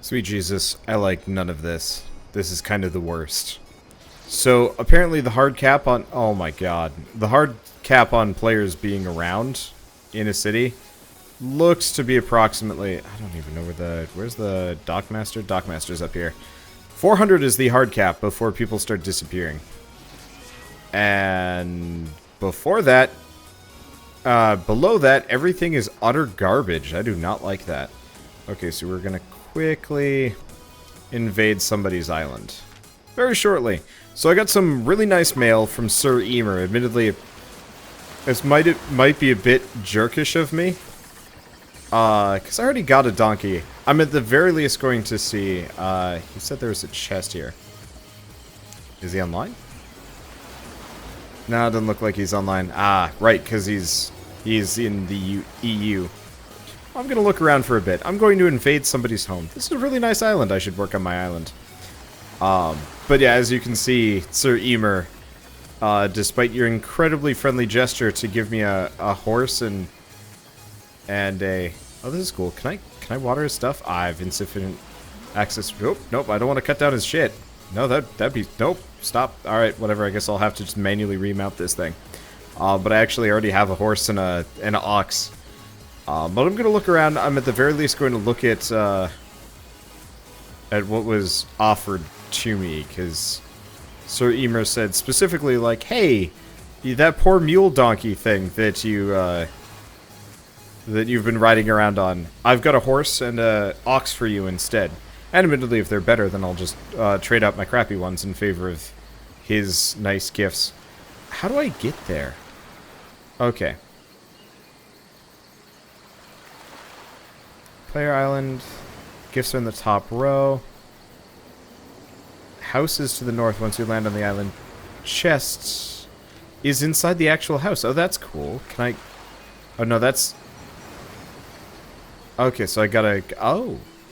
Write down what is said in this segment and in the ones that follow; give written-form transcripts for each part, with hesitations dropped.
Sweet Jesus, I like none of this. This is kind of the worst. So, apparently the hard cap on... Oh my god. The hard cap on players being around in a city looks to be approximately... I don't even know where the... Where's the Dockmaster? Dockmaster's up here. 400 is the hard cap before people start disappearing. And before that... below that, everything is utter garbage. I do not like that. Okay, so we're gonna quickly invade somebody's island. Very shortly. So I got some really nice mail from Sir Emer. Admittedly, this might be a bit jerkish of me. Because I already got a donkey. I'm at the very least going to see... he said there was a chest here. Is he online? No, it doesn't look like he's online. Ah, right, because he's in the EU. I'm going to look around for a bit. I'm going to invade somebody's home. This is a really nice island. I should work on my island. But yeah, as you can see, Sir Emer, despite your incredibly friendly gesture to give me a horse and a... Oh, this is cool. Can I water his stuff? I have insufficient access. Nope, I don't want to cut down his shit. No, that'd be... Nope, stop. Alright, whatever. I guess I'll have to just manually remount this thing. But I actually already have a horse and an ox. But I'm going to look around. I'm at the very least going to look at what was offered to me, because Sir Emer said specifically, like, hey, that poor mule donkey thing that you've been riding around on, I've got a horse and a ox for you instead. And admittedly, if they're better, then I'll just trade out my crappy ones in favor of his nice gifts. How do I get there? Okay. Player Island. Gifts are in the top row. House is to the north once you land on the island. Chests is inside the actual house. Oh, that's cool. Can I... Oh, no, that's... Okay, so I gotta...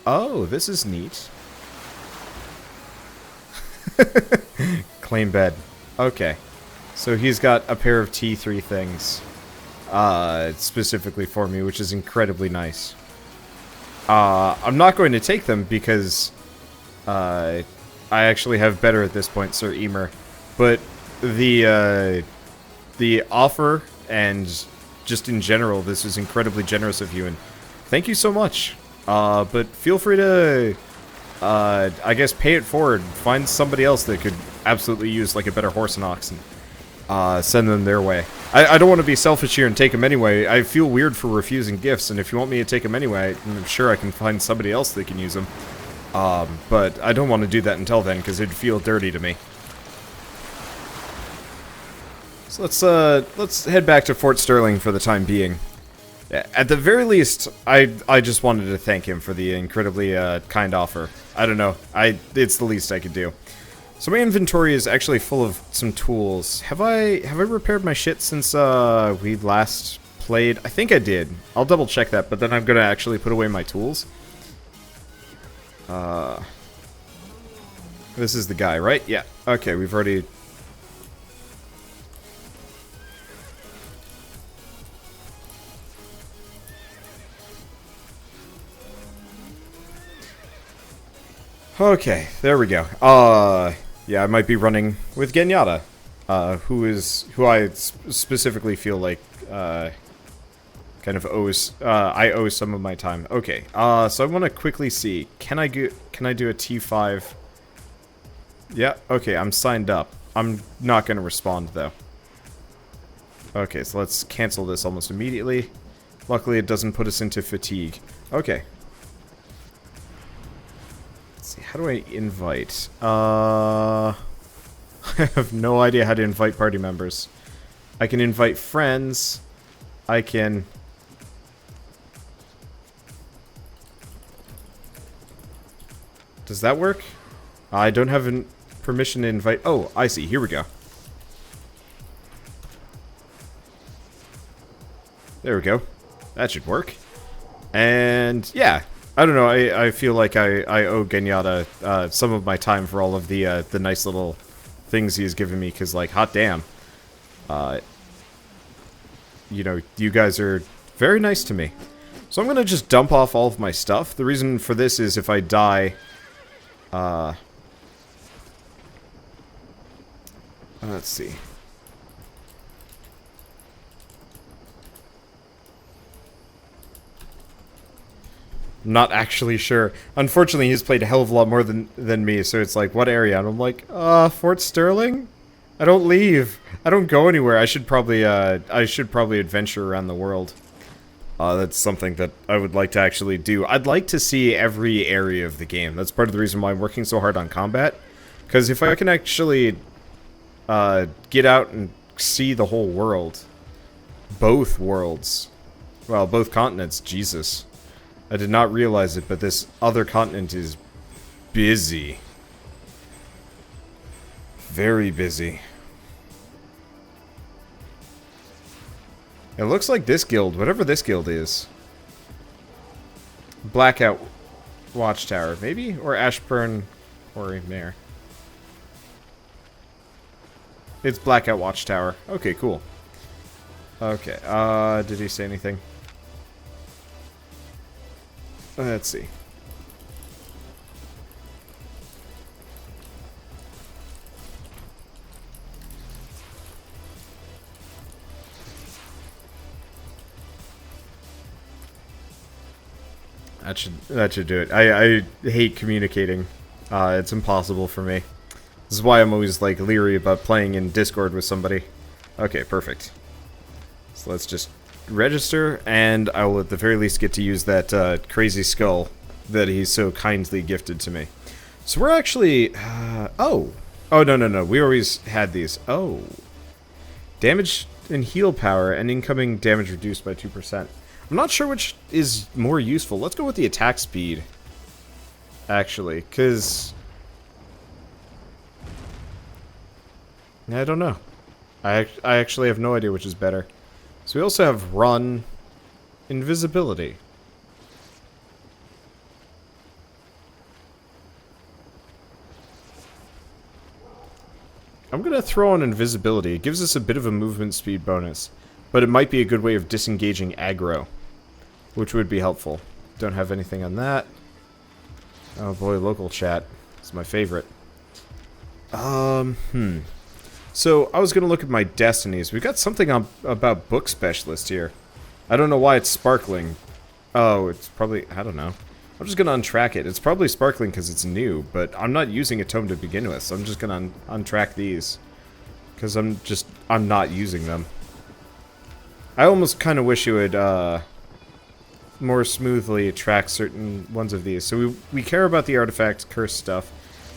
Oh, this is neat. Claim bed. Okay. So he's got a pair of T3 things. Specifically for me, which is incredibly nice. I'm not going to take them because... I actually have better at this point, Sir Emer. But the offer and just in general, this is incredibly generous of you, and thank you so much. But feel free to, I guess, pay it forward. Find somebody else that could absolutely use like a better horse and ox, and send them their way. I don't want to be selfish here and take them anyway. I feel weird for refusing gifts, and if you want me to take them anyway, I'm sure I can find somebody else that can use them. But I don't want to do that until then, because it'd feel dirty to me. So let's head back to Fort Sterling for the time being. At the very least, I just wanted to thank him for the incredibly kind offer. I don't know. It's the least I could do. So my inventory is actually full of some tools. Have I repaired my shit since we last played? I think I did. I'll double check that, but then I'm gonna actually put away my tools. This is the guy, right? Yeah. Okay, we've already... Okay, there we go. Yeah, I might be running with Genyatta, who I specifically feel like, kind of owes, I owe some of my time. Okay, so I want to quickly see, can I do a T5? Yeah, okay, I'm signed up. I'm not going to respond, though. Okay, so let's cancel this almost immediately. Luckily, it doesn't put us into fatigue. Okay. Let's see, how do I invite? I have no idea how to invite party members. I can invite friends. I can... Does that work? I don't have permission to invite... Oh, I see. Here we go. There we go. That should work. And, yeah. I don't know. I feel like I owe Genyatta some of my time for all of the nice little things he's given me, because, like, hot damn. You know, you guys are very nice to me. So I'm gonna just dump off all of my stuff. The reason for this is if I die... let's see. I'm not actually sure. Unfortunately, he's played a hell of a lot more than me, so it's like, what area? And I'm like, Fort Sterling? I don't leave. I don't go anywhere. I should probably adventure around the world. That's something that I would like to actually do. I'd like to see every area of the game. That's part of the reason why I'm working so hard on combat. Because if I can actually get out and see the whole world, both worlds, well, both continents, Jesus. I did not realize it, but this other continent is busy. Very busy. It looks like this guild, whatever this guild is. Blackout Watchtower, maybe? Or Ashburn Quarry Mare. It's Blackout Watchtower. Okay, cool. Okay, did he say anything? Let's see. That should do it. I hate communicating. It's impossible for me. This is why I'm always like leery about playing in Discord with somebody. Okay, perfect. So let's just register, and I will at the very least get to use that crazy skull that he's so kindly gifted to me. So we're actually... oh, no. We always had these. Oh. Damage and heal power and incoming damage reduced by 2%. I'm not sure which is more useful. Let's go with the attack speed, actually, because... I don't know. I actually have no idea which is better. So we also have run, invisibility. I'm going to throw on invisibility. It gives us a bit of a movement speed bonus, but it might be a good way of disengaging aggro, which would be helpful. Don't have anything on that. Oh boy, local chat. It's my favorite. So, I was going to look at my destinies. We've got something on, about book specialist here. I don't know why it's sparkling. Oh, it's probably... I don't know. I'm just going to untrack it. It's probably sparkling because it's new, but I'm not using a tome to begin with, so I'm just going to untrack these. Because I'm not using them. I almost kind of wish you would more smoothly track certain ones of these. So we care about the artifact curse stuff.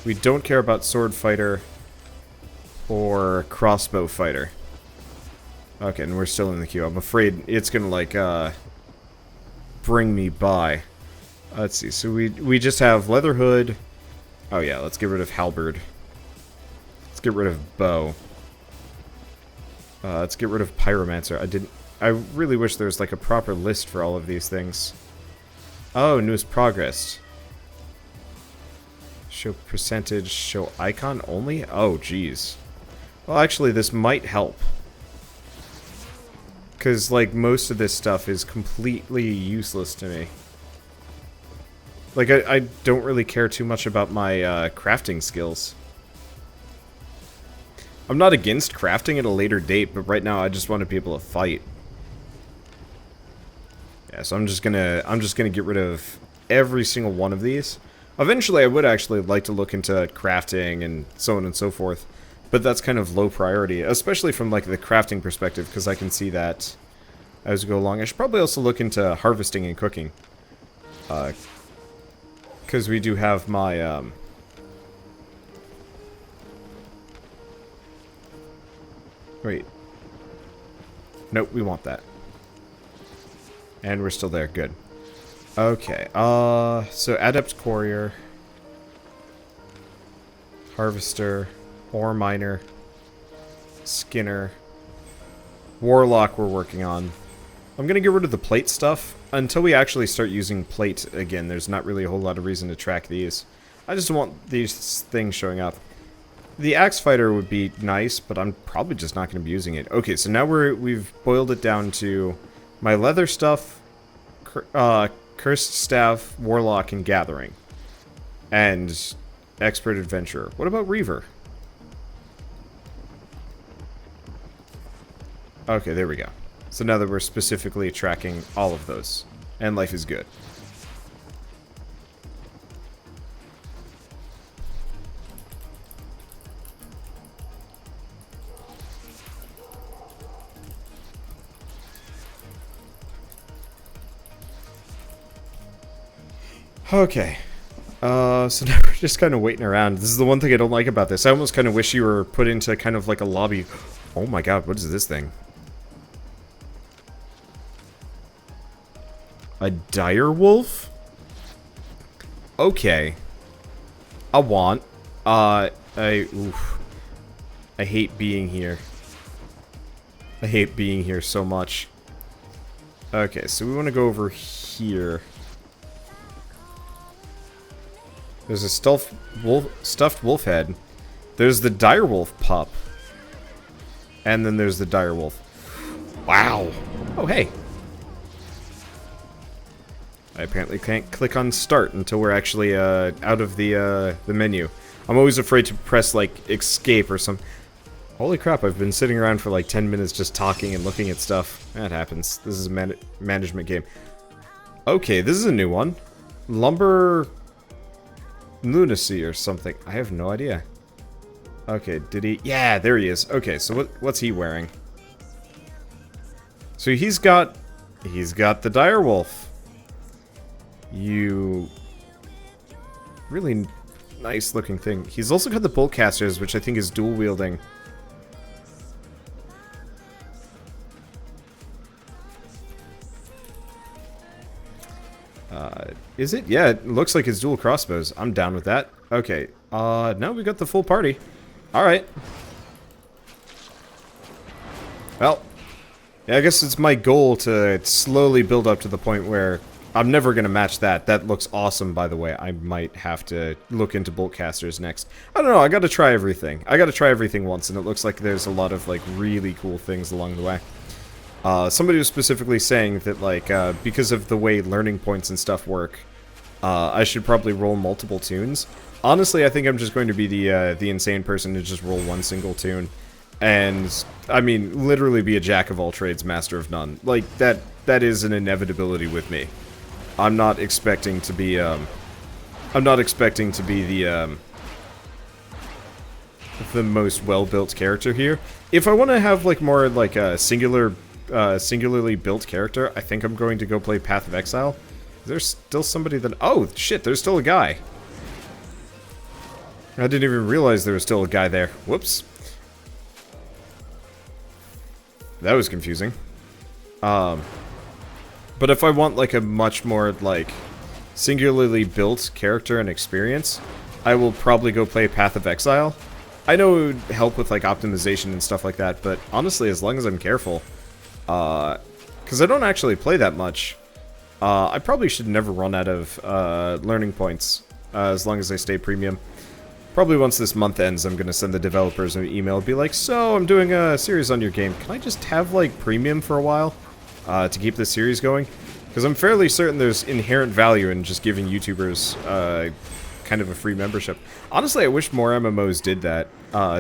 We don't care about sword fighter or crossbow fighter. Okay, and we're still in the queue. I'm afraid it's gonna like bring me by. Let's see. So we just have leather hood. Oh yeah, let's get rid of halberd. Let's get rid of bow. Let's get rid of pyromancer. I really wish there was like a proper list for all of these things. Oh, newest progress. Show percentage, show icon only? Oh, jeez. Well, actually, this might help. Because, like, most of this stuff is completely useless to me. Like, I don't really care too much about my crafting skills. I'm not against crafting at a later date, but right now I just want to be able to fight. Yeah, so I'm just gonna get rid of every single one of these. Eventually, I would actually like to look into crafting and so on and so forth, but that's kind of low priority, especially from like the crafting perspective, because I can see that as we go along. I should probably also look into harvesting and cooking, because we do have my wait. Nope, we want that. And we're still there. Good. Okay. So Adept Courier, Harvester, Ore Miner, Skinner, Warlock we're working on. I'm gonna get rid of the plate stuff. Until we actually start using plate again, there's not really a whole lot of reason to track these. I just want these things showing up. The Axe Fighter would be nice, but I'm probably just not going to be using it. Okay, so now we've boiled it down to my leather stuff, Cursed Staff, Warlock, and Gathering. And Expert Adventurer. What about Reaver? Okay, there we go. So now that we're specifically tracking all of those. And life is good. Okay. So now we're just kind of waiting around. This is the one thing I don't like about this. I almost kind of wish you were put into kind of like a lobby. Oh my god, what is this thing? A dire wolf? Okay. I hate being here. I hate being here so much. Okay, so we want to go over here. There's a stuffed wolf head. There's the direwolf pup. And then there's the direwolf. Wow. Oh, hey. I apparently can't click on start until we're actually out of the menu. I'm always afraid to press, like, escape or some... Holy crap, I've been sitting around for like 10 minutes just talking and looking at stuff. That happens. This is a management game. Okay, this is a new one. Lumber... Lunacy or something. I have no idea. Okay, did he... Yeah, there he is. Okay, so what's he wearing? So he's got the direwolf. You... Really nice looking thing. He's also got the boltcasters, which I think is dual wielding. Is it? Yeah, it looks like it's dual crossbows. I'm down with that. Okay. No, we got the full party. Alright. Well, yeah, I guess it's my goal to slowly build up to the point where I'm never going to match that. That looks awesome, by the way. I might have to look into boltcasters next. I don't know, I gotta try everything. I gotta try everything once, and it looks like there's a lot of, like, really cool things along the way. Somebody was specifically saying that, like, because of the way learning points and stuff work, I should probably roll multiple tunes. Honestly, I think I'm just going to be the insane person to just roll one single tune. And, I mean, literally be a jack of all trades, master of none. Like, that is an inevitability with me. I'm not expecting to be, the most well-built character here. If I want to have, like, more, like, a singularly built character, I think I'm going to go play Path of Exile. There's still somebody that... Oh, shit, there's still a guy. I didn't even realize there was still a guy there. Whoops. That was confusing. But if I want, like, a much more, like, singularly built character and experience, I will probably go play Path of Exile. I know it would help with, like, optimization and stuff like that, but honestly, as long as I'm careful... because I don't actually play that much. I probably should never run out of learning points as long as I stay premium. Probably once this month ends, I'm going to send the developers an email and be like, so, I'm doing a series on your game. Can I just have, like, premium for a while to keep this series going? Because I'm fairly certain there's inherent value in just giving YouTubers kind of a free membership. Honestly, I wish more MMOs did that,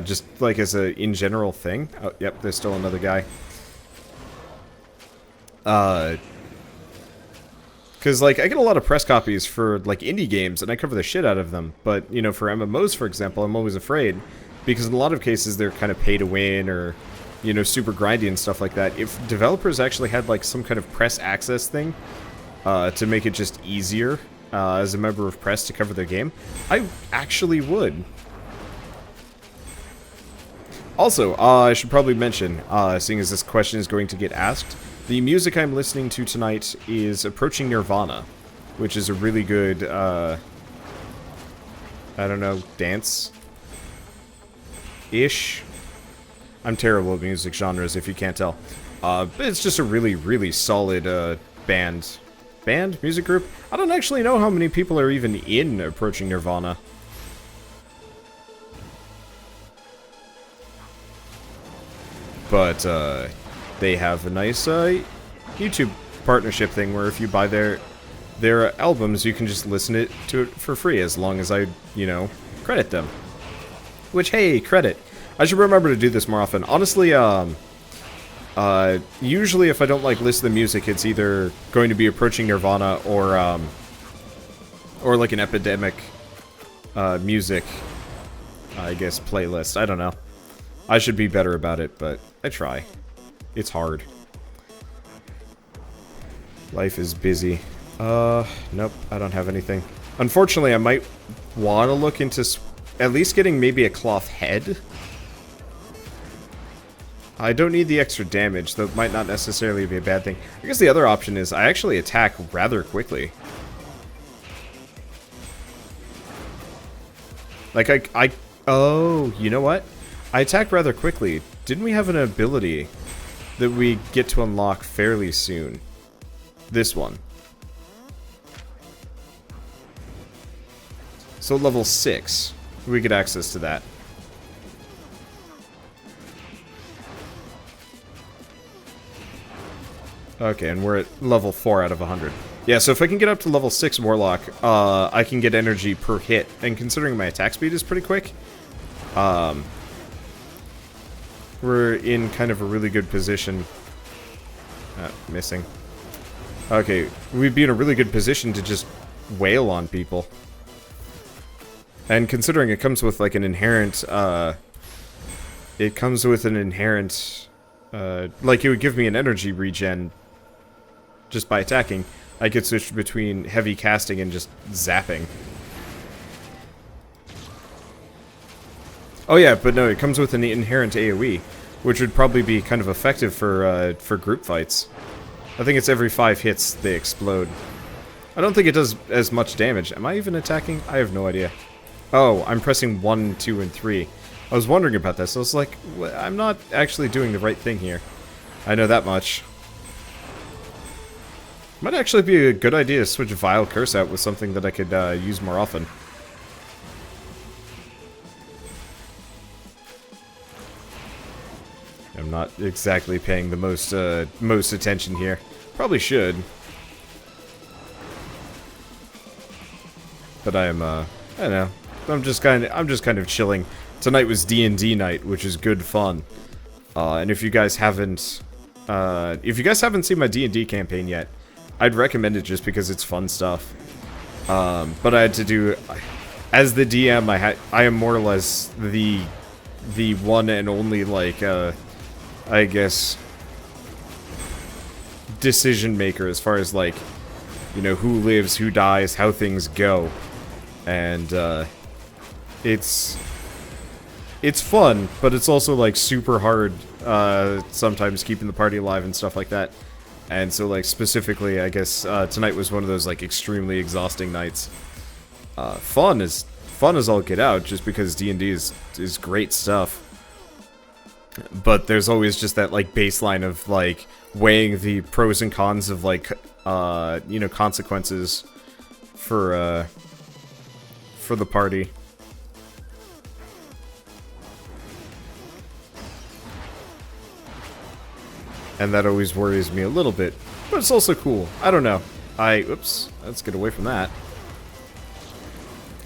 just, like, as a in general thing. Oh, yep, there's still another guy. Because, like, I get a lot of press copies for, like, indie games, and I cover the shit out of them. But, you know, for MMOs, for example, I'm always afraid. Because in a lot of cases, they're kind of pay to win, or, you know, super grindy and stuff like that. If developers actually had, like, some kind of press access thing, to make it just easier, as a member of press to cover their game, I actually would. Also, I should probably mention, seeing as this question is going to get asked, the music I'm listening to tonight is Approaching Nirvana, which is a really good, I don't know, dance-ish? I'm terrible at music genres, if you can't tell. But it's just a really, really solid, band. Band? Music group? I don't actually know how many people are even in Approaching Nirvana. But, they have a nice, YouTube partnership thing where if you buy their albums, you can just listen to it for free as long as I, you know, credit them. Which, hey, credit. I should remember to do this more often. Honestly, usually if I don't like listen to music, it's either going to be approaching Nirvana or like an Epidemic music, I guess, playlist. I don't know. I should be better about it, but I try. It's hard. Life is busy. Nope, I don't have anything. Unfortunately, I might want to look into at least getting maybe a cloth head. I don't need the extra damage, though it might not necessarily be a bad thing. I guess the other option is I actually attack rather quickly. Like, oh, you know what? I attack rather quickly. Didn't we have an ability that we get to unlock fairly soon? This one. So level 6, we get access to that. Okay, and we're at level 4 out of 100. Yeah, so if I can get up to level 6 Warlock, I can get energy per hit. And considering my attack speed is pretty quick, we're in kind of a really good position. Missing. Okay, we'd be in a really good position to just wail on people. And considering it comes with like an inherent, like it would give me an energy regen just by attacking. I could switch between heavy casting and just zapping. Oh yeah, but no, it comes with an inherent AoE, which would probably be kind of effective for group fights. I think it's every 5 hits they explode. I don't think it does as much damage. Am I even attacking? I have no idea. Oh, I'm pressing 1, 2, and 3. I was wondering about this. I was like, I'm not actually doing the right thing here. I know that much. Might actually be a good idea to switch Vile Curse out with something that I could use more often. I'm not exactly paying the most attention here. Probably should. But I am, I don't know. I'm just kind of chilling. Tonight was D&D night, which is good fun. And if you guys haven't seen my D&D campaign yet, I'd recommend it just because it's fun stuff. But I had to do, as the DM, I am more or less the one and only, like, I guess, decision maker as far as, like, you know, who lives, who dies, how things go. And, it's fun, but it's also, like, super hard, sometimes keeping the party alive and stuff like that. And so, like, specifically, I guess, tonight was one of those, like, extremely exhausting nights. Fun as all get out, just because D&D is great stuff. But there's always just that, like, baseline of, like, weighing the pros and cons of, like, you know, consequences for the party. And that always worries me a little bit. But it's also cool. I don't know. Oops. Let's get away from that.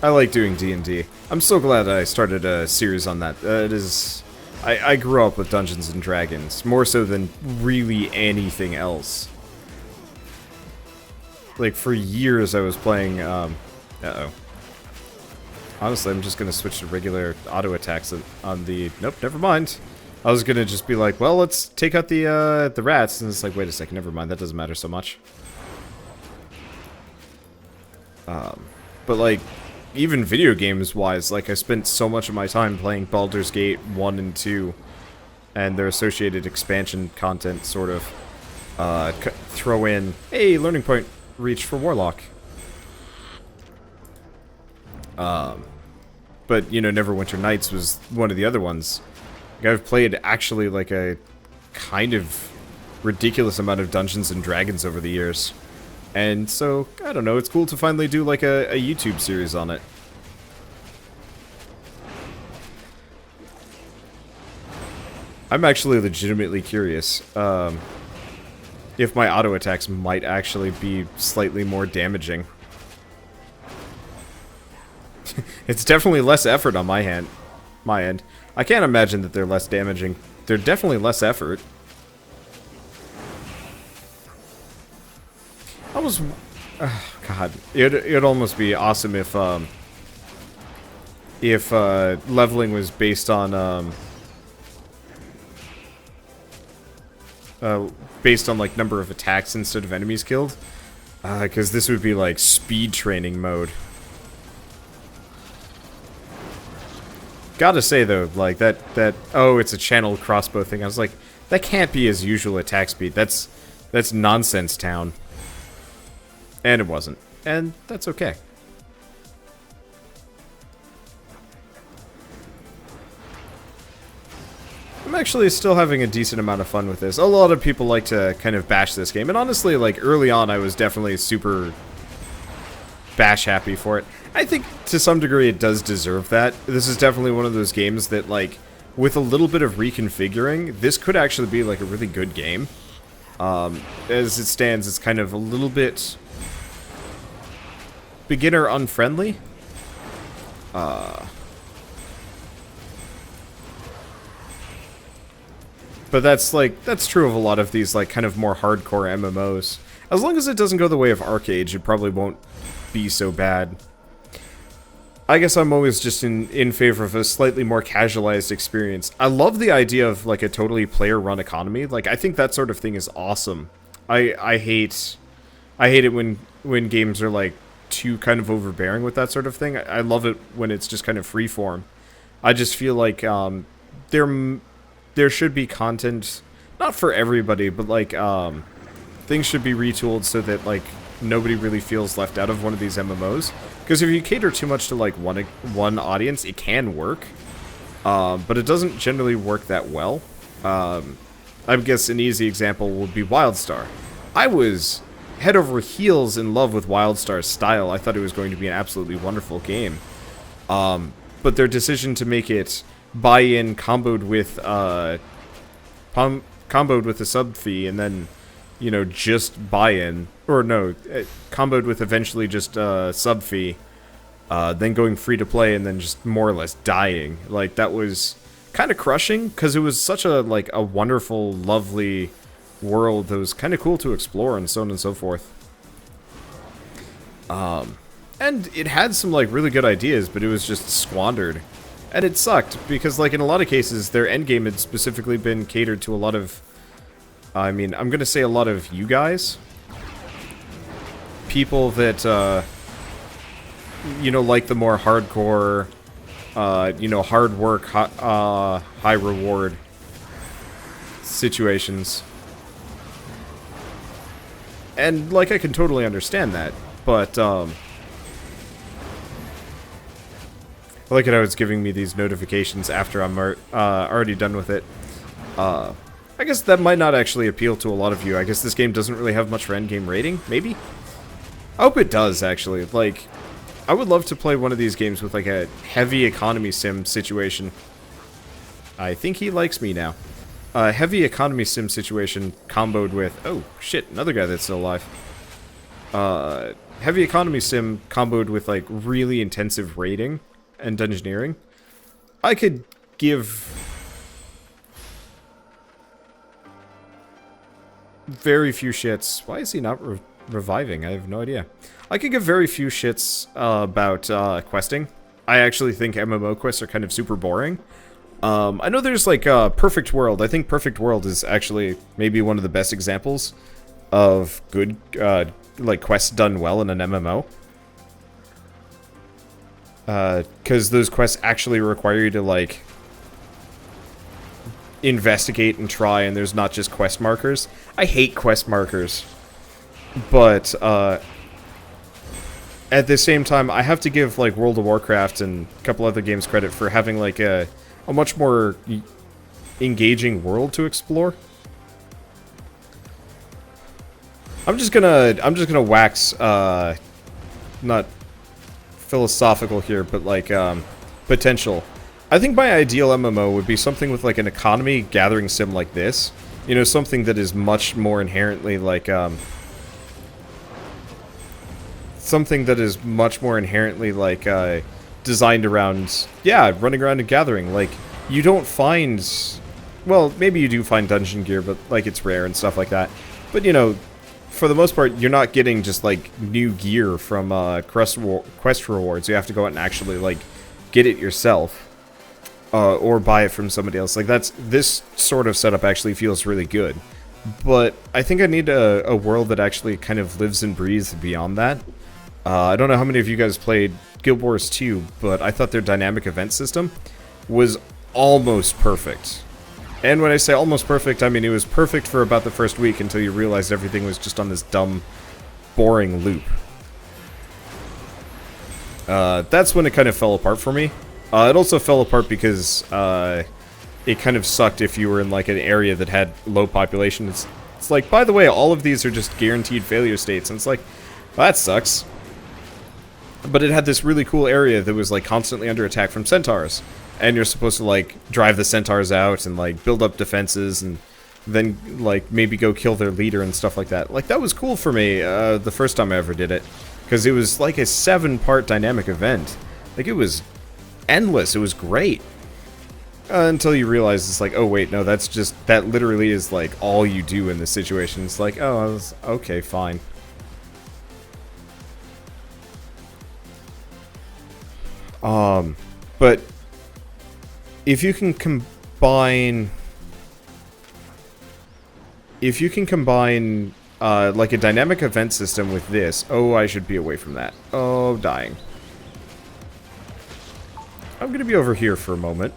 I like doing D&D. I'm so glad I started a series on that. It is... I grew up with Dungeons and Dragons, more so than really anything else. Like, for years I was playing, uh-oh. Honestly, I'm just gonna switch to regular auto attacks on the... Nope, never mind. I was gonna just be like, well, let's take out the rats, and it's like, wait a second, never mind, that doesn't matter so much. But, like, even video games-wise, like, I spent so much of my time playing Baldur's Gate 1 and 2, and their associated expansion content, sort of, throw in, hey, learning point reach for Warlock. But, you know, Neverwinter Nights was one of the other ones. Like, I've played, actually, like, a kind of ridiculous amount of Dungeons and Dragons over the years. And so, I don't know, it's cool to finally do, like, a YouTube series on it. I'm actually legitimately curious. if my auto attacks might actually be slightly more damaging. It's definitely less effort on my end. I can't imagine that they're less damaging. They're definitely less effort. I was... God, it'd almost be awesome if leveling was based on like number of attacks instead of enemies killed, because this would be like speed training mode. Gotta say though, like that oh, it's a channeled crossbow thing. I was like, that can't be his usual attack speed. That's nonsense town. And it wasn't. And that's okay. I'm actually still having a decent amount of fun with this. A lot of people like to kind of bash this game. And honestly, like, early on, I was definitely super bash happy for it. I think, to some degree, it does deserve that. This is definitely one of those games that, like, with a little bit of reconfiguring, this could actually be, like, a really good game. As it stands, it's kind of a little bit... beginner unfriendly. But that's true of a lot of these like kind of more hardcore MMOs. As long as it doesn't go the way of Arcade, it probably won't be so bad. I guess I'm always just in favor of a slightly more casualized experience. I love the idea of like a totally player-run economy. Like I think that sort of thing is awesome. I hate it when games are like too kind of overbearing with that sort of thing. I love it when it's just kind of freeform. I just feel like there should be content, not for everybody, but like things should be retooled so that like nobody really feels left out of one of these MMOs. Because if you cater too much to like one audience, it can work, but it doesn't generally work that well. I guess an easy example would be WildStar. I was head over heels in love with WildStar's style. I thought it was going to be an absolutely wonderful game. But their decision to make it buy-in comboed with a sub fee and then, you know, just buy-in, or no, comboed with eventually just sub fee, then going free to play and then just more or less dying. Like, that was kind of crushing because it was such a wonderful, lovely world that was kind of cool to explore and so on and so forth. And it had some like really good ideas, but it was just squandered. And it sucked because like in a lot of cases their endgame had specifically been catered to a lot of, I mean, I'm gonna say a lot of you guys. People that you know, like the more hardcore, you know, hard work, high reward situations. And, like, I can totally understand that, but, I like it how it's giving me these notifications after I'm already done with it. I guess that might not actually appeal to a lot of you. I guess this game doesn't really have much for endgame rating, maybe? I hope it does, actually. Like, I would love to play one of these games with, like, a heavy economy sim situation. I think he likes me now. Heavy economy sim situation comboed with... Oh, shit, another guy that's still alive. Heavy economy sim comboed with, like, really intensive raiding and dungeoneering. I could give... very few shits. Why is he not reviving? I have no idea. I could give very few shits about questing. I actually think MMO quests are kind of super boring. I know there's like Perfect World. I think Perfect World is actually maybe one of the best examples of good like quests done well in an MMO. Because those quests actually require you to like investigate and try, and there's not just quest markers. I hate quest markers, but at the same time, I have to give like World of Warcraft and a couple other games credit for having like a much more engaging world to explore. I'm just gonna wax not philosophical here, but like potential. I think my ideal MMO would be something with like an economy gathering sim like this, You know, something that is much more inherently like, something that is much more inherently like, designed around, yeah, running around and gathering. Like, you don't find, well, maybe you do find dungeon gear, but, like, it's rare and stuff like that. But, you know, for the most part, you're not getting just, like, new gear from, quest rewards. You have to go out and actually, like, get it yourself. Or buy it from somebody else. Like, this sort of setup actually feels really good. But I think I need a world that actually kind of lives and breathes beyond that. I don't know how many of you guys played Guild Wars 2, but I thought their dynamic event system was almost perfect. And when I say almost perfect, I mean it was perfect for about the first week until you realized everything was just on this dumb, boring loop. That's when it kind of fell apart for me. It also fell apart because it kind of sucked if you were in like an area that had low population. It's like, by the way, all of these are just guaranteed failure states. And it's like, well, that sucks. But it had this really cool area that was like constantly under attack from centaurs. And you're supposed to like drive the centaurs out and like build up defenses and then like maybe go kill their leader and stuff like that. Like that was cool for me the first time I ever did it. Because it was like a 7-part dynamic event. Like it was endless. It was great. Until you realize it's like, oh wait, no, that's just, that literally is like all you do in this situation. It's like, oh, okay, fine. But if you can combine like a dynamic event system with this, oh, I should be away from that. Oh, dying. I'm gonna be over here for a moment.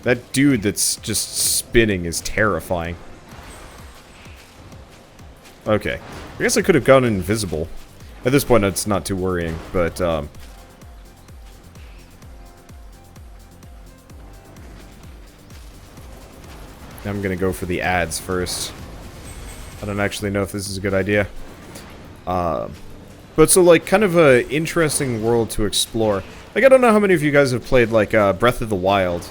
That dude that's just spinning is terrifying. Okay. I guess I could have gone invisible. At this point, it's not too worrying, but, I'm gonna go for the ads first. I don't actually know if this is a good idea. But so, like, kind of a interesting world to explore. Like, I don't know how many of you guys have played, like, Breath of the Wild.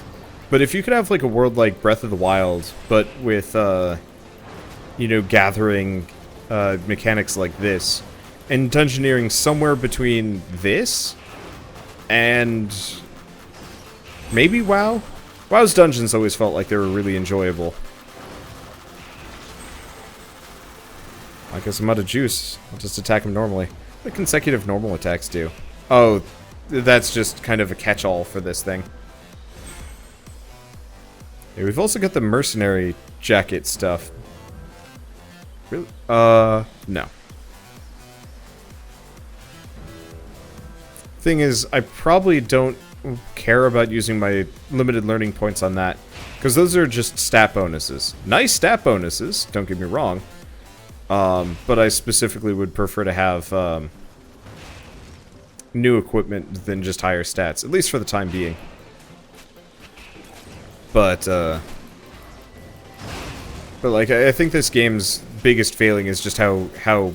But if you could have, like, a world like Breath of the Wild, but with, you know, gathering mechanics like this, and dungeoneering somewhere between this and maybe WoW? WoW's dungeons always felt like they were really enjoyable. I guess I'm out of juice. I'll just attack him normally. What do consecutive normal attacks do? Oh, that's just kind of a catch-all for this thing. Yeah, we've also got the mercenary jacket stuff. Really? No. Thing is, I probably don't care about using my limited learning points on that, because those are just stat bonuses. Nice stat bonuses, don't get me wrong. But I specifically would prefer to have new equipment than just higher stats, at least for the time being. But like, I think this game's biggest failing is just how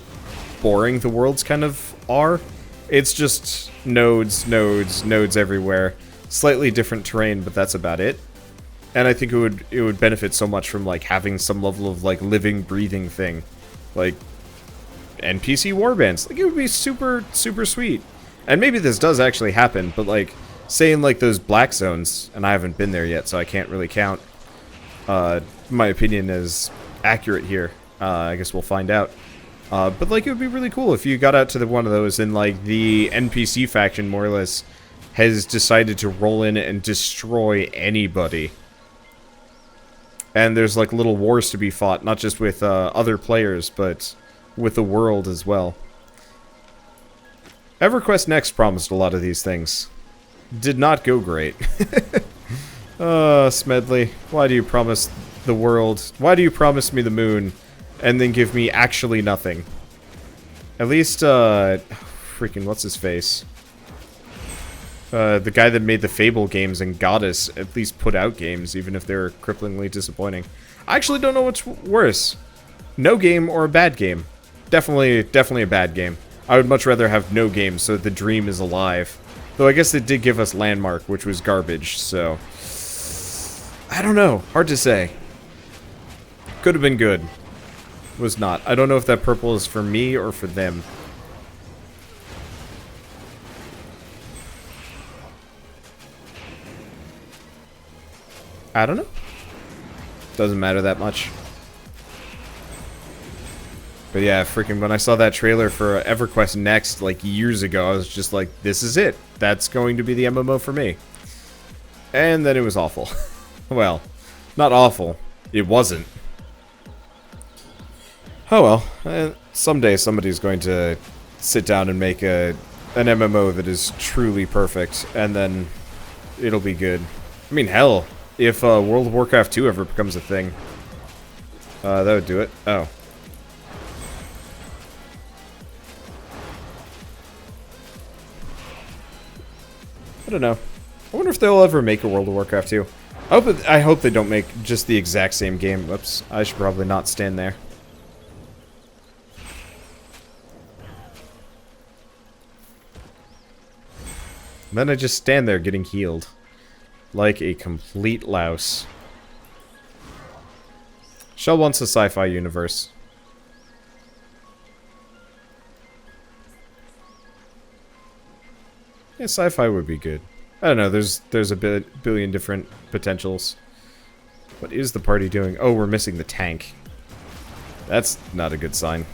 boring the worlds kind of are. It's just nodes, nodes, nodes everywhere. Slightly different terrain, but that's about it. And I think it would benefit so much from like having some level of like living, breathing thing. Like NPC warbands. Like it would be super, super sweet. And maybe this does actually happen, but like saying like those black zones, and I haven't been there yet, so I can't really count. My opinion is accurate here. I guess we'll find out. But like it would be really cool if you got out to one of those and like the NPC faction more or less has decided to roll in and destroy anybody. And there's like little wars to be fought, not just with other players, but with the world as well. EverQuest Next promised a lot of these things. Did not go great. Smedley, why do you promise the world? Why do you promise me the moon and then give me actually nothing? At least, freaking, what's his face? The guy that made the Fable games and Goddess at least put out games, even if they're cripplingly disappointing. I actually don't know what's worse. No game or a bad game. Definitely a bad game. I would much rather have no game so that the dream is alive. Though I guess they did give us Landmark, which was garbage, so... I don't know. Hard to say. Could have been good. Was not. I don't know if that purple is for me or for them. I don't know. Doesn't matter that much. But yeah, freaking when I saw that trailer for EverQuest Next, like, years ago, I was just like, this is it. That's going to be the MMO for me. And then it was awful. Well, not awful. It wasn't. Oh well. Someday somebody's going to sit down and make an MMO that is truly perfect, and then it'll be good. I mean, hell, if World of Warcraft 2 ever becomes a thing, that would do it. Oh. I don't know. I wonder if they'll ever make a World of Warcraft 2. I hope they don't make just the exact same game. Whoops. I should probably not stand there. And then I just stand there getting healed. Like a complete louse. Shell wants a sci-fi universe. Yeah, sci-fi would be good. I don't know, there's a billion different potentials. What is the party doing? Oh, we're missing the tank. That's not a good sign.